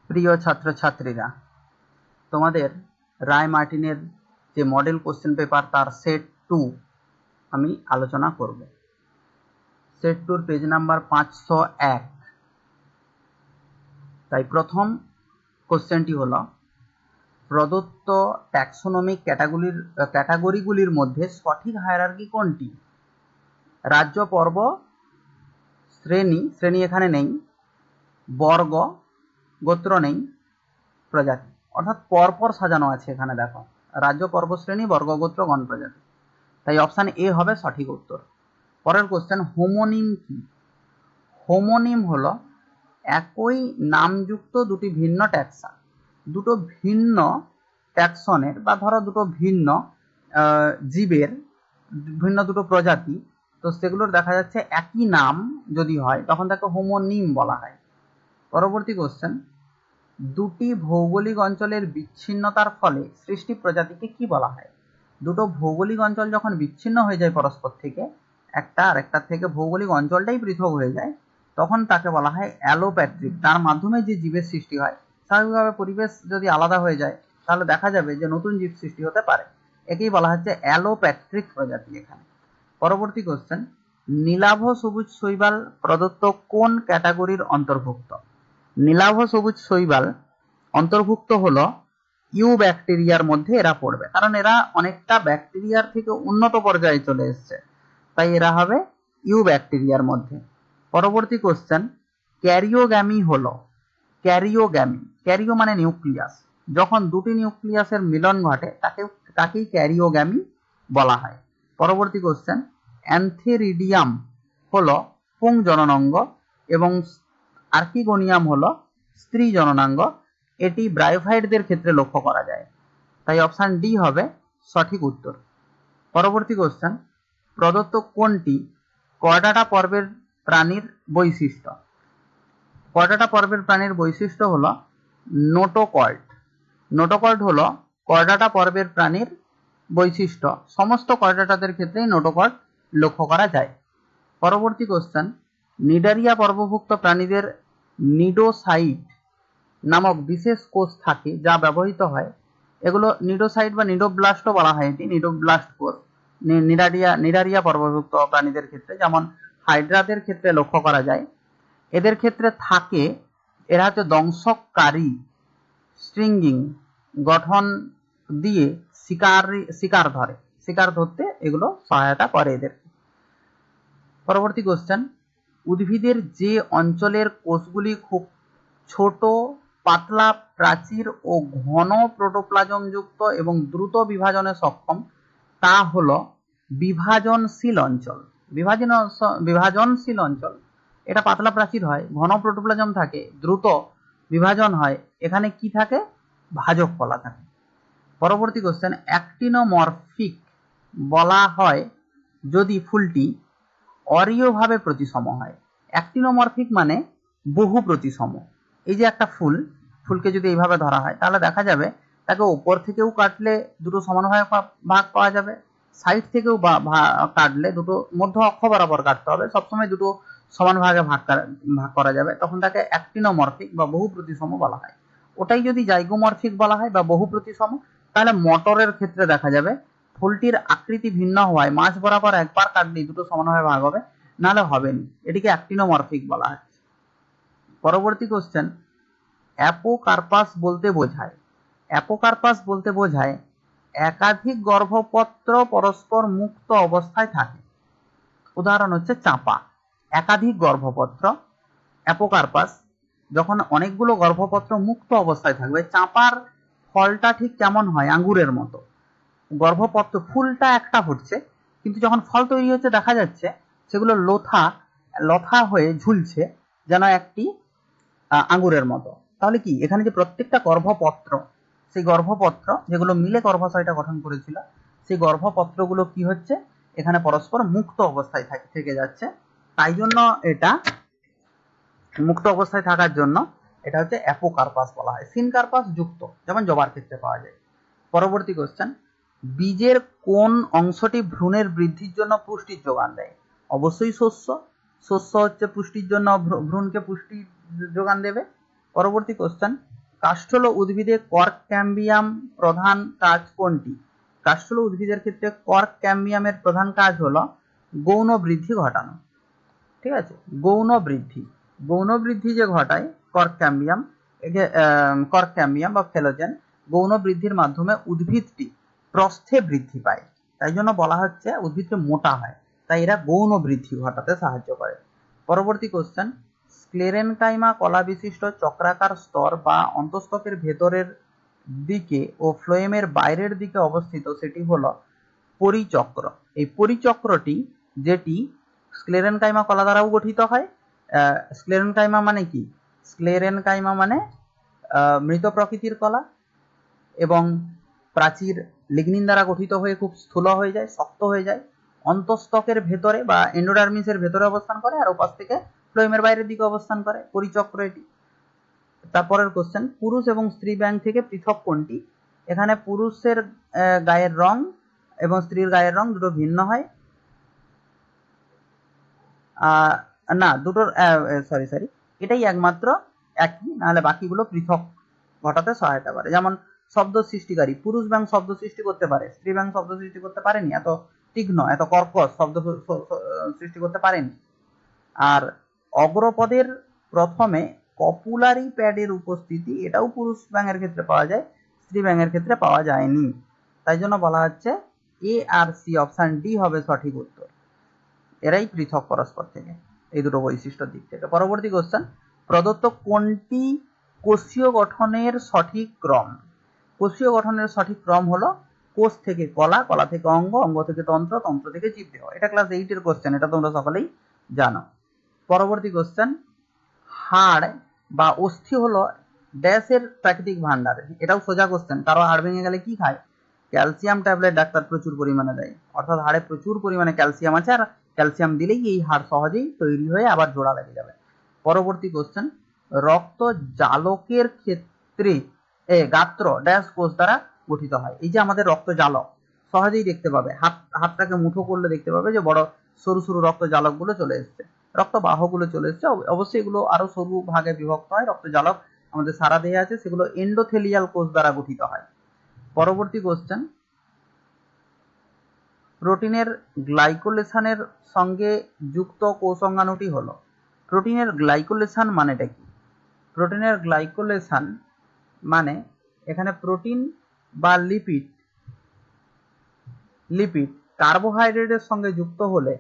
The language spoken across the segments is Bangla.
প্রিয় ছাত্রছাত্রীরা, তোমাদের রায় মার্টিনের যে মডেল কোশ্চেন পেপার তার সেট 2 আমি আলোচনা করব। Set 2 page number 501। তাই প্রথম কোশ্চেনটি হলো, প্রদত্ত ট্যাক্সোনমিক ক্যাটাগরিগুলির মধ্যে সঠিক হায়ারার্কি কোনটি? রাজ্য, পর্ব, শ্রেণী এখানে নেই, বর্গ, গোত্র নেই, প্রজাতি, অর্থাৎ পরপর সাজানো আছে। এখানে দেখো, রাজ্য, পর্ব, শ্রেণী, বর্গ, গোত্র, গণ, প্রজাতি। তাই অপশান এ হবে সঠিক উত্তর। পরের কোশ্চেন, হোমোনিম কি? হোমোনিম হলো একই নামযুক্ত দুটি ভিন্ন ট্যাক্সা, দুটো ভিন্ন ট্যাক্সনের বা ধরো দুটো ভিন্ন জীবের ভিন্ন দুটো প্রজাতি, তো সেগুলোর দেখা যাচ্ছে একই নাম যদি হয় তখন তাকে হোমোনিম বলা হয়। পরবর্তী কোশ্চেন, দুটি ভৌগোলিক অঞ্চলের বিচ্ছিন্নতার ফলে সৃষ্টি প্রজাতিকে কি বলা হয়? দুটো ভৌগোলিক অঞ্চল যখন বিচ্ছিন্ন হয়ে যায় পরস্পর থেকে, একটা আরেকটার থেকে ভৌগোলিক অঞ্চলটাই পৃথক হয়ে যায়, তখন তাকে বলা হয় অ্যালোপ্যাট্রিক। তার মাধ্যমে যে জীবের সৃষ্টি হয়, স্বাভাবিকভাবে পরিবেশ যদি আলাদা হয়ে যায় তাহলে দেখা যাবে যে নতুন জীব সৃষ্টি হতে পারে। একেই বলা হচ্ছে অ্যালোপ্যাট্রিক প্রজাতি এখানে। পরবর্তী কোশ্চেন, নীলাভ সবুজ শৈবাল প্রদত্ত কোন ক্যাটাগরির অন্তর্ভুক্ত? নীলাভ সবুজ শৈবাল অন্তর্ভুক্ত হলো ইউ ব্যাকটেরিয়ার মধ্যে এরা পড়বে, কারণ এরা অনেকটা ব্যাকটেরিয়ার থেকে উন্নত পর্যায়ে চলে এসছে, তাই এরা হবে ইউ ব্যাকটেরিয়ার মধ্যে। পরবর্তী কোশ্চেন, ক্যারিওগ্যামি হলো, ক্যারিও মানে নিউক্লিয়াস, যখন দুটি নিউক্লিয়াসের মিলন ঘটে তাকেই ক্যারিওগ্যামি বলা হয়। পরবর্তী কোশ্চেন, অ্যান্থেরিডিয়াম হলো পুংজননাঙ্গ এবং আর্কিগোনিয়াম হলো স্ত্রী জননাঙ্গ। এটি ব্রায়োফাইটদের ক্ষেত্রে লক্ষ্য করা যায়, তাই অপশান ডি হবে সঠিক উত্তর। পরবর্তী কোশ্চেন, প্রদত্ত কোনটি কর্ডাটা পর্বের প্রাণীর বৈশিষ্ট্য? কর্ডাটা পর্বের প্রাণীর বৈশিষ্ট্য হলো নোটোকর্ড। নোটোকর্ড হলো কর্ডাটা পর্বের প্রাণীর বৈশিষ্ট্য। সমস্ত কর্ডাটাদের ক্ষেত্রেই নোটোকর্ড লক্ষ্য করা যায়। পরবর্তী কোশ্চেন, নিডারিয়া পর্বভুক্ত প্রাণীদের নিডোসাইট নামক বিশেষ কোষ থাকে যা ব্যবহৃত হয়। এগুলো নিডোসাইট বা নিডোব্লাস্টও বলা হয়, এটি নিডোব্লাস্ট কোষ নিডারিয়া পর্বভুক্ত প্রাণীদের ক্ষেত্রে, যেমন হাইড্রাদের ক্ষেত্রে লক্ষ্য করা যায়। এদের ক্ষেত্রে থাকে, এরা হচ্ছে দংশককারী স্ট্রিঙ্গিং গঠন দিয়ে শিকার ধরতে এগুলো সহায়তা করে এদের। পরবর্তী কোশ্চেন, উদ্ভিদের যে অঞ্চলের কোষগুলি খুব ছোট, পাতলা প্রাচীর ও ঘন প্রোটোপ্লাজম যুক্ত এবং দ্রুত বিভাজনে সক্ষম, তা হলো বিভাজনশীল অঞ্চল। বিভাজনশীল অঞ্চল, এটা পাতলা প্রাচীর হয়, ঘন প্রোটোপ্লাজম থাকে, দ্রুত বিভাজন হয়, এখানে কি থাকে? ভাজক কলা থাকে। পরবর্তী কোশ্চেন, অ্যাক্টিনোমরফিক বলা হয় যদি ফুলটি অরীয়ভাবে প্রতিসম হয়। অ্যাক্টিনোমরফিক মানে বহু প্রতিসম। এই যে একটা ফুলকে যদি এইভাবে ধরা হয় তাহলে দেখা যাবে তাকে উপর থেকেও কাটলে দুটো সমানভাবে ভাগ পাওয়া যাবে, সাইড থেকেও কাটলে দুটো মধ্য অক্ষ বরাবর কাটতে হবে, সবসময় দুটো সমান ভাগে ভাগ করা যাবে, তখন তাকে অ্যাক্টিনোমরফিক বা বহু প্রতিসম বলা হয়। ওটাই যদি জাইগোমরফিক বলা হয় বা বহু প্রতিসম, তাহলে মটরের ক্ষেত্রে দেখা যাবে ফুলটির আকৃতি ভিন্ন হওয়ায় মাঝ বরাবর একবার কাটলেই দুটো সমানভাবে ভাগ হবে, নাহলে হবে না। এটিকে অ্যাক্টিনোমরফিক বলা হয়। পরবর্তী কোশ্চেন, অ্যাপোকার্পাস বলতে বোঝায় একাধিক গর্ভপত্র পরস্পর মুক্ত অবস্থায় থাকে। উদাহরণ হচ্ছে চাপা, একাধিক গর্ভপত্র, অ্যাপোকার্পাস, যখন অনেকগুলো গর্ভপত্র মুক্ত অবস্থায় থাকবে। চাপার ফলটা ঠিক কেমন হয়? আঙ্গুরের মতো। গর্ভপত্র, ফুলটা একটা ফুটছে, কিন্তু যখন ফল তৈরি হচ্ছে দেখা যাচ্ছে সেগুলো লথা হয়ে ঝুলছে যেন একটি আঙ্গুরের মতো। তাহলে কি এখানে যে প্রত্যেকটা গর্ভপত্র, সেই গর্ভপত্র যেগুলো মিলে গর্ভাশয়টা গঠন করেছিল, সেই গর্ভপত্রগুলো কি হচ্ছে? এখানে পরস্পর মুক্ত অবস্থায় থেকে যাচ্ছে, তাই জন্য এটা মুক্ত অবস্থায় থাকার জন্য এটা হচ্ছে অ্যাপোকার্পাস বলা হয়। সিনকার্পাস যুক্ত, যেমন জবার ক্ষেত্রে পাওয়া যায়। পরবর্তী কোশ্চেন, বীজের কোন অংশটি ভ্রূণের বৃদ্ধির জন্য পুষ্টির যোগান দেয়? অবশ্যই শস্য হচ্ছে পুষ্টির জন্য, ভ্রূণকে পুষ্টি যোগান দেবে। পরবর্তী কোশ্চেন, কাষ্ঠল উদ্ভিদে কর্ক ক্যাম্বিয়াম প্রধান কাজ কোনটি? কাষ্ঠল উদ্ভিদের ক্ষেত্রে কর্ক ক্যাম্বিয়ামের প্রধান কাজ হলো গৌণ বৃদ্ধি ঘটানো। ঠিক আছে, গৌণ বৃদ্ধি যে ঘটায় কর্ক ক্যাম্বিয়াম বা ফেলোজেন, গৌণ বৃদ্ধির মাধ্যমে উদ্ভিদটি প্রস্থে বৃদ্ধি পায়, তাই জন্য বলা হচ্ছে উদ্ভিদটি মোটা হয়, তাই এরা গৌণ বৃদ্ধি ঘটাতে সাহায্য করে। পরবর্তী কোশ্চেন, স্ক্লেরেনকাইমা কলা বিশিষ্ট চক্রাকার স্তর বা অন্তঃস্থকের ভেতরের দিকে ও ফ্লোয়েমের বাইরের দিকে অবস্থিত সেটি হলো পরিচক্র। এই পরিচক্রটি যেটি স্ক্লেরেনকাইমা কলা দ্বারাও গঠিত হয়। স্ক্লেরেনকাইমা মানে কি? স্ক্লেরেনকাইমা মানে মৃত প্রকৃতির কলা এবং প্রাচীর লিগনিন দ্বারা গঠিত হয়ে খুব স্থূল হয়ে যায়, শক্ত হয়ে যায়, অন্তঃস্থকের ভেতরে বা এন্ডোডার্মিসের ভেতরে অবস্থান করে আর ওপাশ থেকে ফ্লোয়েমের বাইরের দিকে অবস্থান করে, পরিচক্র এটি। তারপরের কোশ্চেন, পুরুষ এবং স্ত্রী ব্যাঙ থেকে পৃথক কোনটি? এখানে পুরুষের গায়ের রং এবং স্ত্রীর গায়ের রং দুটো ভিন্ন হয়। না, দুটোর সরি এটাই একমাত্র একই, নাহলে বাকিগুলো পৃথক ঘটাতে সহায়তা করে। যেমন শব্দ সৃষ্টিকারী, পুরুষ ব্যাঙ শব্দ সৃষ্টি করতে পারে, স্ত্রী ব্যাঙ শব্দ সৃষ্টি করতে পারেনি, এত তীক্ষ্ণ এত কর্কশ শব্দ সৃষ্টি করতে পারেনি। আর অগ্রপদের প্রথমে কপুলারি প্যাডের উপস্থিতি, এটাও পুরুষ ব্যাঙের ক্ষেত্রে পাওয়া যায়, স্ত্রী ব্যাঙের ক্ষেত্রে পাওয়া যায়নি, তাই জন্য বলা হচ্ছে এ আর সি অপশন ডি হবে সঠিক উত্তর। এরাই পৃথক পরস্পর থেকে এই দুটো বৈশিষ্ট্যের দিক থেকে। পরবর্তী কোশ্চেন, প্রদত্ত কোনটি কোষীয় গঠনের সঠিক ক্রম? কোষীয় গঠনের সঠিক ক্রম হলো কোষ থেকে কলা, কলা থেকে অঙ্গ, অঙ্গ থেকে তন্ত্র, তন্ত্র থেকে জীবদেহ। এটা ক্লাস 8 এর কোশ্চেন, এটা তোমরা সকলেই জানো। পরবর্তী কোশ্চেন, হাড় বা অস্থি হলো ড্যাশের প্রাকৃতিক ভান্ডার। এটাও সোজা কোশ্চেন, কারো হাড় ভেঙে গেলে কি খায়? ক্যালসিয়াম ট্যাবলেট ডাক্তার প্রচুর পরিমাণে দেয়, অর্থাৎ হাড়ে প্রচুর পরিমাণে ক্যালসিয়াম আছে, আর ক্যালসিয়াম দিলেই এই হাড় সহজেই তৈরি হয়ে আবার জোড়া লেগে যাবে। পরবর্তী কোশ্চেন, রক্ত জালকের ক্ষেত্রে গাত্র ড্যাশ কোষ দ্বারা গঠিত হয়। এই যে আমাদের রক্ত জালক, সহজেই দেখতে পাবে, হাতটাকে মুঠো করলে দেখতে পাবে যে বড় সরু সরু রক্ত জালক গুলো চলে এসছে, রক্ত বাহগুলো চলে এসছে। অবশ্যই এগুলো আরো সরু ভাগে বিভক্ত হয়। রক্ত জালক আমাদের সারা দেহে আছে, সেগুলো এন্ডোথেলিয়াল কোষ দ্বারা গঠিত হয়। পরবর্তী কোশ্চেন, প্রোটিনের গ্লাইকোলেশনের সঙ্গে যুক্ত কোষ অঙ্গাণুটি হলো? প্রোটিনের গ্লাইকোলেশন মানেটা কি? প্রোটিনের গ্লাইকোলেশন মানে এখানে প্রোটিন বা লিপিড কার্বোহাইড্রেটের সঙ্গে যুক্ত হলে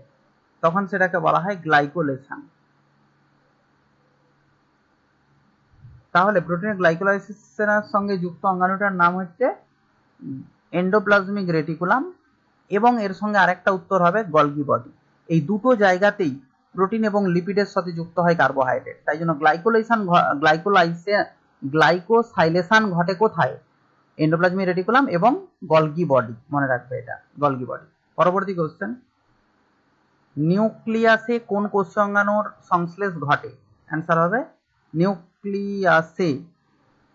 তখন সেটাকে বলা হয় গ্লাইকোলেশন। তাহলে প্রোটিনের গ্লাইকোলাইসিসের সঙ্গে যুক্ত অঙ্গাণুটার নাম হচ্ছে এন্ডোপ্লাজমিক রেটিকুলাম, এবং এর সঙ্গে আরেকটা উত্তর হবে গলগি বডি। এই দুটো জায়গাতেই প্রোটিন এবং লিপিডের সাথে যুক্ত হয় কার্বোহাইড্রেট, তাই জন্য গ্লাইকোসাইলেশন ঘটে কোথায়? এন্ডোপ্লাজমিক রেটিকুলাম এবং গলগি বডি, মনে রাখবে এটা, গলগি বডি। পরবর্তী কোশ্চেন, নিউক্লিয়াসে কোন কোষীয় অঙ্গাণুর সংশ্লেষ ঘটে? অ্যান্সার হবে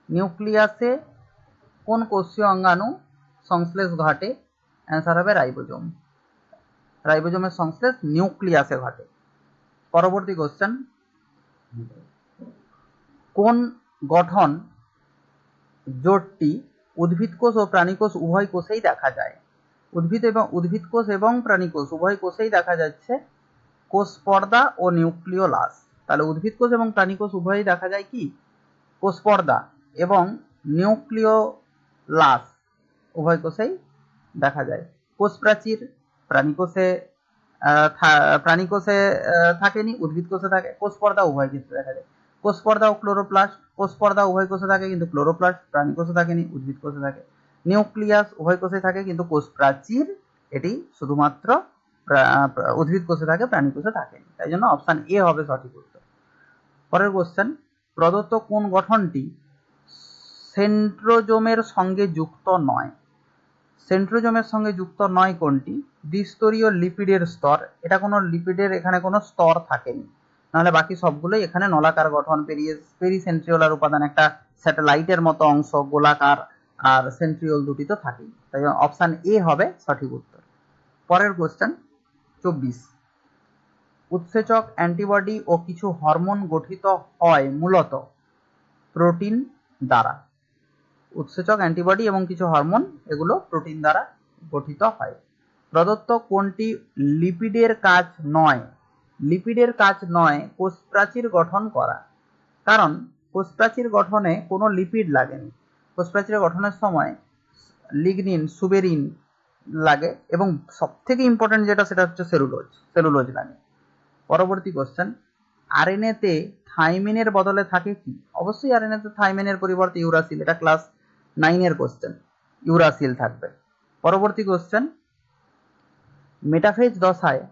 নিউক্লিয়াসে কোন কোষীয় অঙ্গাণু সংশ্লেষ ঘটে? অ্যান্সার হবে রাইবোজোম। রাইবোজোমের সংশ্লেষ নিউক্লিয়াসে ঘটে। পরবর্তী কোশ্চেন, কোন গঠন জোটটি উদ্ভিদ কোষ ও প্রাণী কোষ উভয় কোষেই দেখা যায়? উদ্ভিদ কোষ এবং প্রাণী কোষ উভয় কোষেই দেখা যাচ্ছে কোষ পর্দা ও নিউক্লিওলাস। তাহলে উদ্ভিদ কোষ এবং প্রাণী কোষ উভয়ই দেখা যায় কি? কোষ পর্দা এবং নিউক্লিওলাস উভয় কোষেই দেখা যায়। কোষ প্রাচীর প্রাণী কোষে থাকেনি, উদ্ভিদ কোষে থাকে। কোষ পর্দা উভয় ক্ষেত্রে দেখা যায়। কোষ পর্দা ও ক্লোরোপ্লাস্ট, কোষ পর্দা উভয় কোষে থাকে কিন্তু ক্লোরোপ্লাস্ট প্রাণী কোষে থাকেনি, উদ্ভিদ কোষে থাকে। নিউক্লিয়াস উভয় কোষে থাকে কিন্তু কোষ প্রাচীর এটি শুধুমাত্র উদ্ভিদ কোষে থাকে, প্রাণী কোষে থাকেনি, তাই জন্য অপশন এ হবে সঠিক উত্তর। পরের কোশ্চেন, প্রদত্ত কোন গঠনটি সেন্ট্রোজোমের সঙ্গে যুক্ত নয়? সেন্ট্রোজোমের সঙ্গে যুক্ত নয় কোনটি? দ্বিস্তরীয় লিপিডের স্তর। এটা কোনো লিপিডের এখানে কোনো স্তর থাকেনি, নাহলে বাকি সবগুলোই এখানে নলাকার গঠন, পেরিসেন্ট্রিওলার উপাদান, একটা স্যাটেলাইটের মতো অংশ গোলাকার, আর সেন্ট্রিওল দুটি তো থাকেই, তাই অপশন এ হবে সঠিক উত্তর। পরের কোশ্চেন 24, উৎসেচক অ্যান্টিবডি ও কিছু হরমোন গঠিত হয় মূলত প্রোটিন, দ্বারা। উৎসেচক, অ্যান্টিবডি এবং কিছু হরমোন এগুলো প্রোটিন দ্বারা গঠিত হয়। প্রদত্ত কোনটি লিপিডের কাজ নয়? লিপিডের কাজ নয় কোষ প্রাচীর গঠন করা, কারণ কোষ প্রাচীর গঠনে কোনো লিপিড লাগেনি। কোষ প্রাচীর গঠনের সময় লিগনিন, সুবেরিন লাগে এবং সবথেকে ইম্পর্টেন্ট যেটা সেটা হচ্ছে সেলুলোজ লাগে। পরবর্তী কোশ্চেন, আরএনএতে থাইমিনের বদলে থাকে কি? অবশ্যই আরএনএতে থাইমিনের পরিবর্তে ইউরাসিল, এটা ক্লাস 9 এর কোশ্চেন, ইউরাসিল থাকবে। পরবর্তী কোশ্চেন, মেটাফেজ দশায়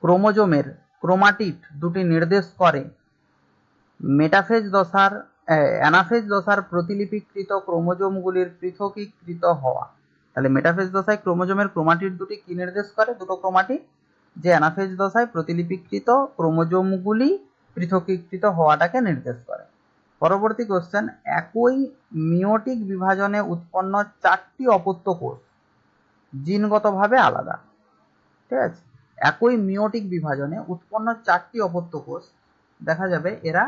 ক্রোমোজোমের ক্রোমাটিড দুটি নির্দেশ করে অ্যানাফেজ দশার প্রতিলিপিকৃত ক্রোমোজোমগুলির পৃথকীকৃত হওয়া। তাহলে মেটাফেজ দশায় ক্রোমোজোমের ক্রোমাটিড দুটি কি নির্দেশ করে? দুটো ক্রোমাটিড, যে অ্যানাফেজ দশায় প্রতিলিপিকৃত ক্রোমোজোমগুলি পৃথকীকৃত হওয়াটাকে নির্দেশ করে। পরবর্তী কোশ্চেন, একই মিওটিক বিভাজনে উৎপন্ন 4টি অপত্য কোষ জিনগতভাবে আলাদা। ঠিক আছে, একই মিওটিক বিভাজনে উৎপন্ন 4টি অপত্য কোষ দেখা যাবে এরা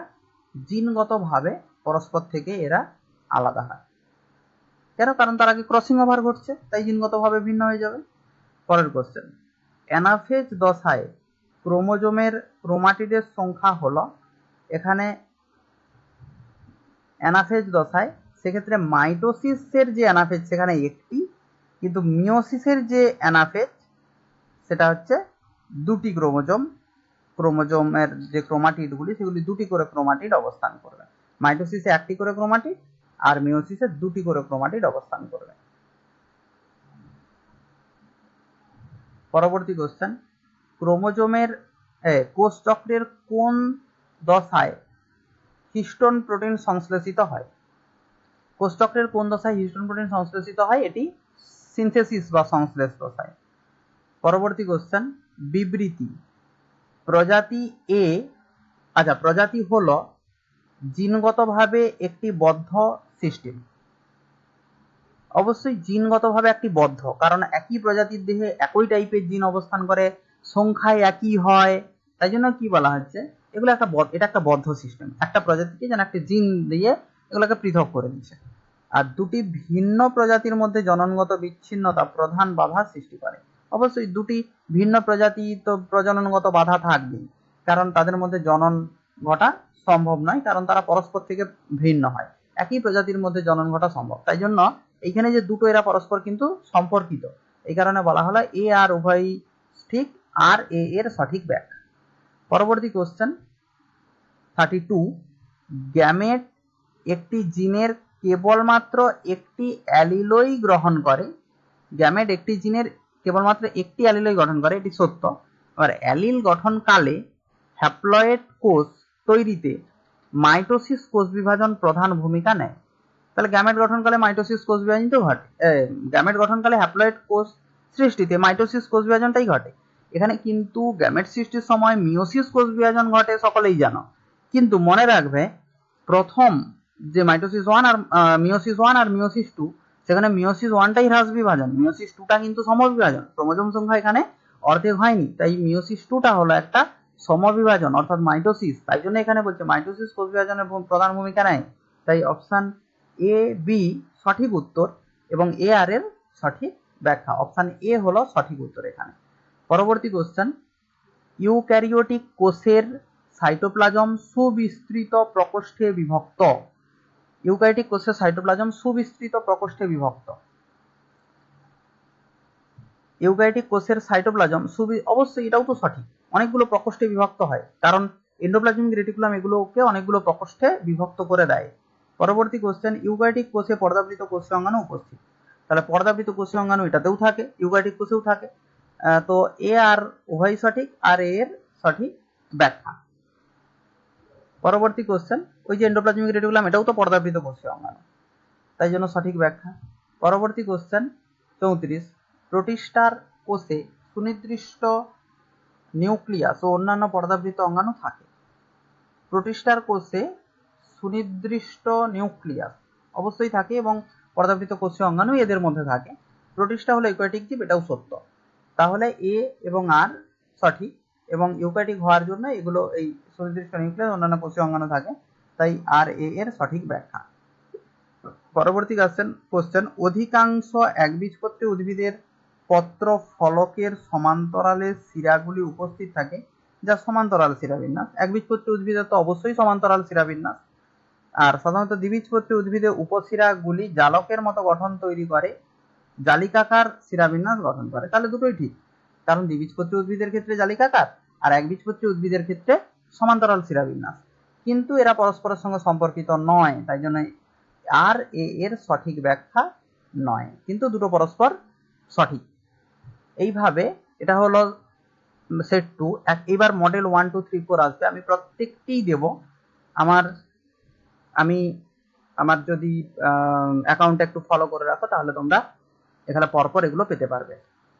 জিনগতভাবে পরস্পর থেকে এরা আলাদা হয়। কেন? কারণ তার আগে ক্রসিং ওভার ঘটছে, তাই জিনগতভাবে ভিন্ন হয়ে যাবে। পরের কোশ্চেন, অ্যানাফেজ দশায় ক্রোমোজোমের ক্রোমাটিডের সংখ্যা হলো, এখানে অ্যানাফেজ দশায়, সেক্ষেত্রে মাইটোসিসের যে অ্যানাফেজ সেখানে একটি, কিন্তু মিওসিসের যে অ্যানাফেজ সেটা হচ্ছে দুটি ক্রোমোজোমের যে ক্রোমাটিডগুলি সেগুলি দুটি করে ক্রোমাটিড অবস্থান করবে। মাইটোসিসে একটি করে ক্রোমাটিড আর মিওসিসে দুটি করে ক্রোমাটিড অবস্থান করবে। পরবর্তী কোশ্চেন, ক্রোমোজোমের কোষ চক্রের কোন দশায় হিস্টোন প্রোটিন সংশ্লেষিত হয়? কোষ চক্রের কোন দশায় হিস্টোন প্রোটিন সংশ্লেষিত হয়? এটি সিনথেসিস বা সংশ্লেষ দশায়। পরবর্তী কোশ্চেন, বিবৃতি। প্রজাতি হলো জিনগতভাবে একটি বদ্ধ সিস্টেম। অবশ্যই জিনগতভাবে একটি বদ্ধ, কারণ একই প্রজাতির দেহে একই টাইপের জিন অবস্থান করে, সংখ্যায় একই হয়, তাই জন্য কি বলা হচ্ছে, এগুলো এটা একটা বদ্ধ সিস্টেম। একটা প্রজাতিকে যেন একটা জিন দিয়ে এগুলোকে পৃথক করে দিচ্ছে। আর দুটি ভিন্ন প্রজাতির মধ্যে জননগত বিচ্ছিন্নতা প্রধান বাধা সৃষ্টি করে। অবশ্যই দুটি ভিন্ন প্রজাতি তো প্রজননগত বাধা থাকবেই, কারণ তাদের মধ্যে জনন ঘটা সম্ভব নয়, কারণ তারা পরস্পর থেকে ভিন্ন হয়। একই প্রজাতির মধ্যে জনন ঘটা সম্ভব, তাই জন্য এইখানে যে দুটো এরা পরস্পর কিন্তু সম্পর্কিত, এই কারণে বলা হলো এ আর উভয়ই ঠিক, আর এ এর সঠিক ব্যাখ্যা। পরবর্তী কোশ্চেন 32, গ্যামেট একটি জিনের কেবলমাত্র একটি অ্যালিলই গ্রহণ করে। গ্যামেট একটি জিনের কেবলমাত্র একটি অ্যালিলই গঠন করে, এটি সত্য। আর অ্যালিল গঠনকালে হ্যাপ্লয়েড কোষ তৈরিতে মাইটোসিস কোষ বিভাজন প্রধান ভূমিকা নেয়। তাহলে গ্যামেট গঠনকালে মাইটোসিস কোষ বিভাজন তো ঘটে, গ্যামেট গঠনকালে হ্যাপ্লয়েড কোষ সৃষ্টিতে মাইটোসিস কোষ বিভাজনটাই ঘটে। এখানে কিন্তু গ্যামেট সৃষ্টির সময় মিওসিস কোষ বিভাজন ঘটে, সকলেই জানো। কিন্তু মনে রাখবে, প্রথম যে মাইটোসিস 1 আর মিওসিস 1 আর মিওসিস 2, সেখানে মিওসিস 1টাই হ্রাস বিভাজন, মিওসিস 2টা কিন্তু সমবিভাজন। ক্রোমোজোম সংখ্যা এখানে অর্ধেক হয়নি, তাই মিওসিস 2টা হলো একটা সমবিভাজন অর্থাৎ মাইটোসিস। তাই জন্য এখানে বলছে মাইটোসিস কোষ বিভাজনের প্রধান ভূমিকা নেয়। তাই অপশন এ বি সঠিক উত্তর এবং এ আর এর সঠিক ব্যাখ্যা। অপশন এ হলো সঠিক উত্তর এখানে। পরবর্তী কোশ্চেন, ইউক্যারিওটিক কোষের সাইটোপ্লাজম সুবিস্তৃত প্রকোষ্ঠে বিভক্ত। ইউক্যারিওটিক কোষের সাইটোপ্লাজম সুবিস্তৃত প্রকোষ্ঠে বিভক্ত। ইউক্যারিওটিক কোষের সাইটোপ্লাজম অবশ্যই এটাও তো সঠিক, অনেকগুলো প্রকোষ্ঠে বিভক্ত হয়, কারণ এন্ডোপ্লাজমিক রেটিকুলাম এগুলোকে অনেকগুলো প্রকোষ্ঠে বিভক্ত করে দেয়। পরবর্তী কোশ্চেন, ইউক্যারিওটিক কোষে পর্দাবৃত কোষীয় অঙ্গাণু উপস্থিত। তাহলে পর্দাবৃত কোষীয় অঙ্গাণু এটাতেও থাকে, ইউক্যারিওটিক কোষেও থাকে। তো এ আর উভয়ই সঠিক, আর এর সঠিক ব্যাখ্যা। পরবর্তী কোশ্চেন, ওই যে এন্ডোপ্লাজমিক রেটিকুলাম এটাও তো পর্দাবৃত কোষীয় অঙ্গাণু, তাই জন্য সঠিক ব্যাখ্যা। পরবর্তী কোশ্চেন 34, প্রোটিস্টার কোষে সুনির্দিষ্ট নিউক্লিয়াস ও অন্যান্য পর্দাবৃত অঙ্গাণু থাকে। প্রোটিস্টার কোষে সুনির্দিষ্ট নিউক্লিয়াস অবশ্যই থাকে এবং পর্দাবৃত কোষীয় অঙ্গাণু এদের মধ্যে থাকে। প্রোটিস্টা হলো ইউক্যারিওটিক জীব, এটাও সত্য। তাহলে এ এবং আর সঠিক, এবং ইউক্যারিওটিক হওয়ার জন্য এগুলো এই সুনির্দিষ্ট নিউক্লিয়াস অন্যান্য কোষীয় অঙ্গাণু থাকে। তাই আর এ এর সঠিক ব্যাখ্যা। পরবর্তী কোশ্চেন, অধিকাংশ একবীজপত্রী উদ্ভিদের পত্র ফলকের সমান্তরালে শিরাগুলি উপস্থিত থাকে, যা সমান্তরাল শিরাবিন্যাস। একবীজপত্রী উদ্ভিদের তো অবশ্যই সমান্তরাল শিরাবিন্যাস। আর সাধারণত দ্বিবীজপত্রী উদ্ভিদে উপশিরাগুলি জালকের মতো গঠন তৈরি করে, জালিকাকার শিরাবিন্যাস গঠন করে। তাহলে দুটোই ঠিক, কারণ দ্বিবীজপত্রী উদ্ভিদের ক্ষেত্রে জালিকাকার আর একবীজপত্রী উদ্ভিদের ক্ষেত্রে সমান্তরাল শিরাবিন্যাস, কিন্তু এরা পরস্পরের সঙ্গে সম্পর্কিত নয়, তাই জন্য আর এ এর সঠিক ব্যাখ্যা নয়, কিন্তু দুটো পরস্পর সঠিক। এইভাবে এটা হলো সেট 2। এবার মডেল 1 2 3 4 আসবে, আমি প্রত্যেকটিই দেব। আমার যদি অ্যাকাউন্টটা একটু ফলো করে রাখো, তাহলে তোমরা এখানে পরপর এগুলো পেতে পারবে।